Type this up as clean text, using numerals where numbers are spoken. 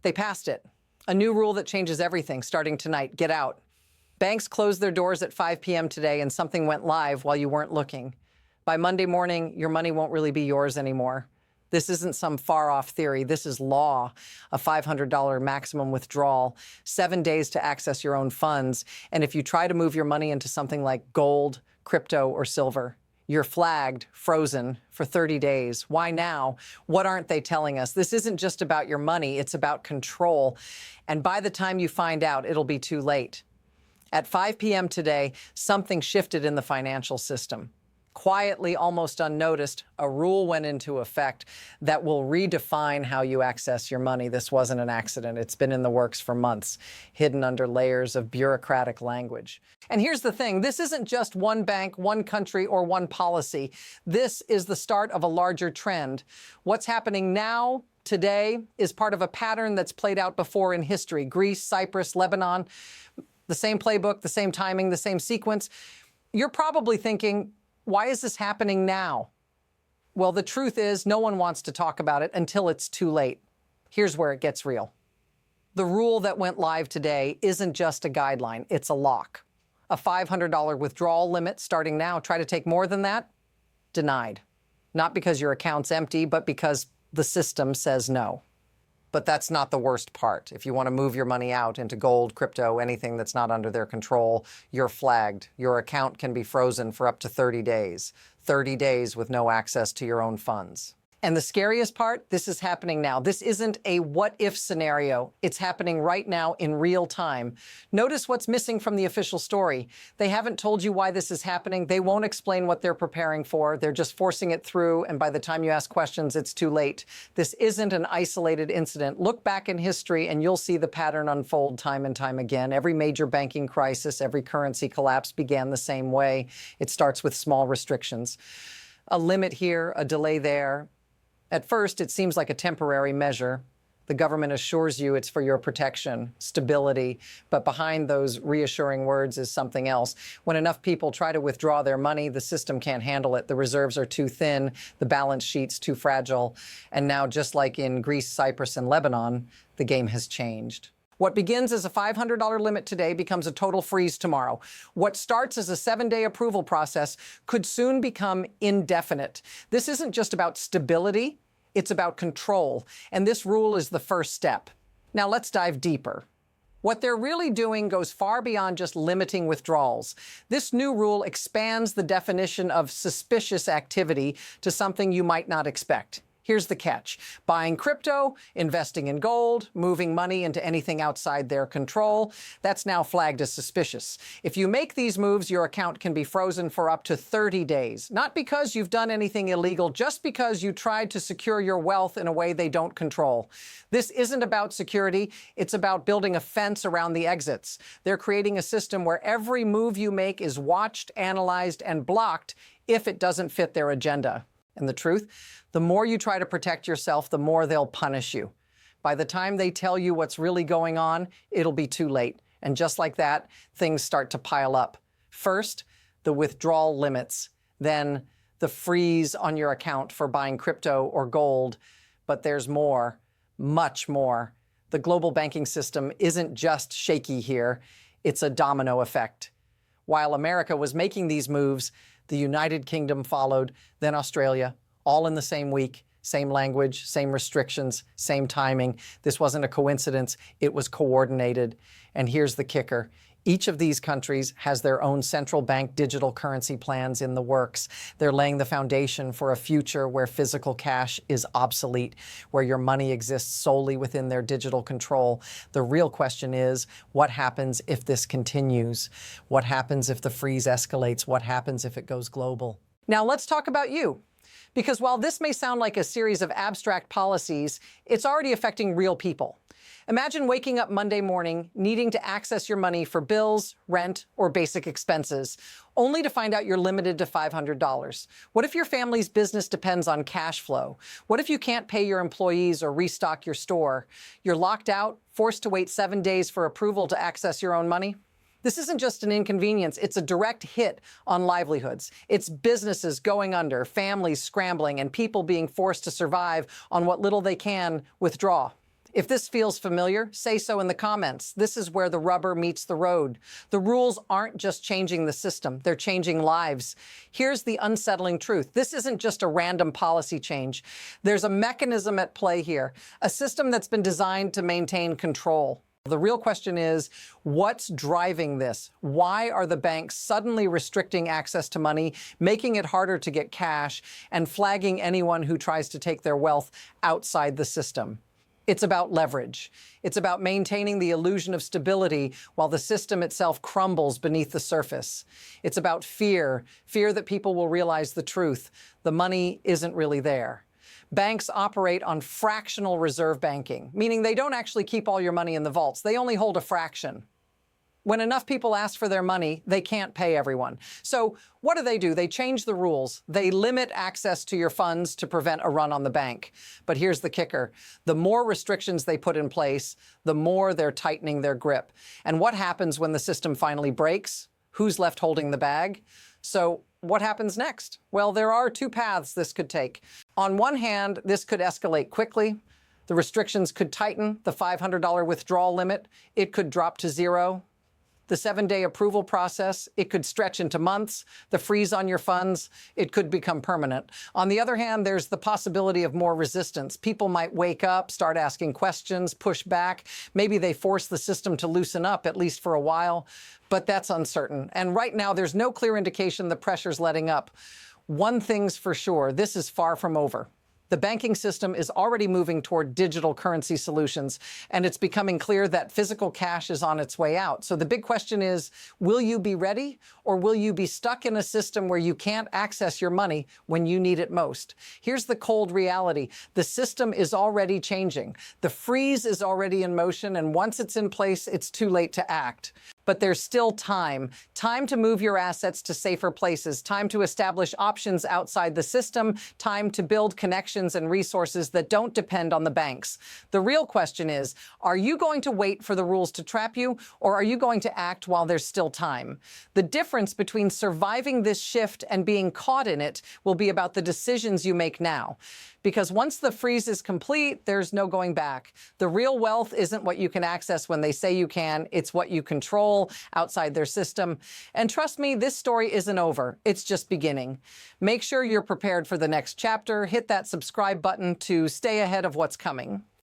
They passed it. A new rule that changes everything starting tonight. Get out. Banks closed their doors at 5 p.m. today and something went live while you weren't looking. By Monday morning, your money won't really be yours anymore. This isn't some far-off theory. This is law. A $500 maximum withdrawal, 7 days to access your own funds. And if you try to move your money into something like gold, crypto, or silver, you're flagged, frozen for 30 days. Why now? What aren't they telling us? This isn't just about your money. It's about control. And by the time you find out, it'll be too late. At 5 p.m. today, something shifted in the financial system. Quietly, almost unnoticed, a rule went into effect that will redefine how you access your money. This wasn't an accident. It's been in the works for months, hidden under layers of bureaucratic language. And here's the thing. This isn't just one bank, one country, or one policy. This is the start of a larger trend. What's happening now, today, is part of a pattern that's played out before in history. Greece, Cyprus, Lebanon, the same playbook, the same timing, the same sequence. You're probably thinking, why is this happening now? Well, the truth is no one wants to talk about it until it's too late. Here's where it gets real. The rule that went live today isn't just a guideline, it's a lock. A $500 withdrawal limit starting now. Try to take more than that? Denied. Not because your account's empty, but because the system says no. But that's not the worst part. If you want to move your money out into gold, crypto, anything that's not under their control, you're flagged. Your account can be frozen for up to 30 days. 30 days with no access to your own funds. And the scariest part, this is happening now. This isn't a what-if scenario. It's happening right now in real time. Notice what's missing from the official story. They haven't told you why this is happening. They won't explain what they're preparing for. They're just forcing it through, and by the time you ask questions, it's too late. This isn't an isolated incident. Look back in history, and you'll see the pattern unfold time and time again. Every major banking crisis, every currency collapse began the same way. It starts with small restrictions. A limit here, a delay there. At first, it seems like a temporary measure. The government assures you it's for your protection, stability, but behind those reassuring words is something else. When enough people try to withdraw their money, the system can't handle it. The reserves are too thin, the balance sheet's too fragile. And now, just like in Greece, Cyprus, and Lebanon, the game has changed. What begins as a $500 limit today becomes a total freeze tomorrow. What starts as a 7-day approval process could soon become indefinite. This isn't just about stability, it's about control. And this rule is the first step. Now let's dive deeper. What they're really doing goes far beyond just limiting withdrawals. This new rule expands the definition of suspicious activity to something you might not expect. Here's the catch. Buying crypto, investing in gold, moving money into anything outside their control, that's now flagged as suspicious. If you make these moves, your account can be frozen for up to 30 days. Not because you've done anything illegal, just because you tried to secure your wealth in a way they don't control. This isn't about security. It's about building a fence around the exits. They're creating a system where every move you make is watched, analyzed, and blocked if it doesn't fit their agenda. And the truth, the more you try to protect yourself, the more they'll punish you. By the time they tell you what's really going on, it'll be too late. And just like that, things start to pile up. First, the withdrawal limits, then the freeze on your account for buying crypto or gold. But there's more, much more. The global banking system isn't just shaky here, it's a domino effect. While America was making these moves, the United Kingdom followed, then Australia, all in the same week, same language, same restrictions, same timing. This wasn't a coincidence, it was coordinated. And here's the kicker. Each of these countries has their own central bank digital currency plans in the works. They're laying the foundation for a future where physical cash is obsolete, where your money exists solely within their digital control. The real question is, what happens if this continues? What happens if the freeze escalates? What happens if it goes global? Now let's talk about you. Because while this may sound like a series of abstract policies, it's already affecting real people. Imagine waking up Monday morning needing to access your money for bills, rent, or basic expenses, only to find out you're limited to $500. What if your family's business depends on cash flow? What if you can't pay your employees or restock your store? You're locked out, forced to wait 7 days for approval to access your own money? This isn't just an inconvenience, it's a direct hit on livelihoods. It's businesses going under, families scrambling, and people being forced to survive on what little they can withdraw. If this feels familiar, say so in the comments. This is where the rubber meets the road. The rules aren't just changing the system, they're changing lives. Here's the unsettling truth. This isn't just a random policy change. There's a mechanism at play here, a system that's been designed to maintain control. The real question is, what's driving this? Why are the banks suddenly restricting access to money, making it harder to get cash, and flagging anyone who tries to take their wealth outside the system? It's about leverage. It's about maintaining the illusion of stability while the system itself crumbles beneath the surface. It's about fear that people will realize the truth. The money isn't really there. Banks operate on fractional reserve banking, meaning they don't actually keep all your money in the vaults. They only hold a fraction. When enough people ask for their money, they can't pay everyone. So what do? They change the rules. They limit access to your funds to prevent a run on the bank. But here's the kicker. The more restrictions they put in place, the more they're tightening their grip. And what happens when the system finally breaks? Who's left holding the bag? So what happens next? Well, there are two paths this could take. On one hand, this could escalate quickly. The restrictions could tighten. The $500 withdrawal limit, it could drop to zero. The 7-day approval process, it could stretch into months. The freeze on your funds, it could become permanent. On the other hand, there's the possibility of more resistance. People might wake up, start asking questions, push back. Maybe they force the system to loosen up, at least for a while, but that's uncertain. And right now, there's no clear indication the pressure's letting up. One thing's for sure, this is far from over. The banking system is already moving toward digital currency solutions, and it's becoming clear that physical cash is on its way out. So the big question is, will you be ready, or will you be stuck in a system where you can't access your money when you need it most? Here's the cold reality. The system is already changing. The freeze is already in motion, and once it's in place, it's too late to act. But there's still time to move your assets to safer places, time to establish options outside the system, time to build connections and resources that don't depend on the banks. The real question is, are you going to wait for the rules to trap you, or are you going to act while there's still time? The difference between surviving this shift and being caught in it will be about the decisions you make now. Because once the freeze is complete, there's no going back. The real wealth isn't what you can access when they say you can, it's what you control outside their system. And trust me, this story isn't over. It's just beginning. Make sure you're prepared for the next chapter. Hit that subscribe button to stay ahead of what's coming.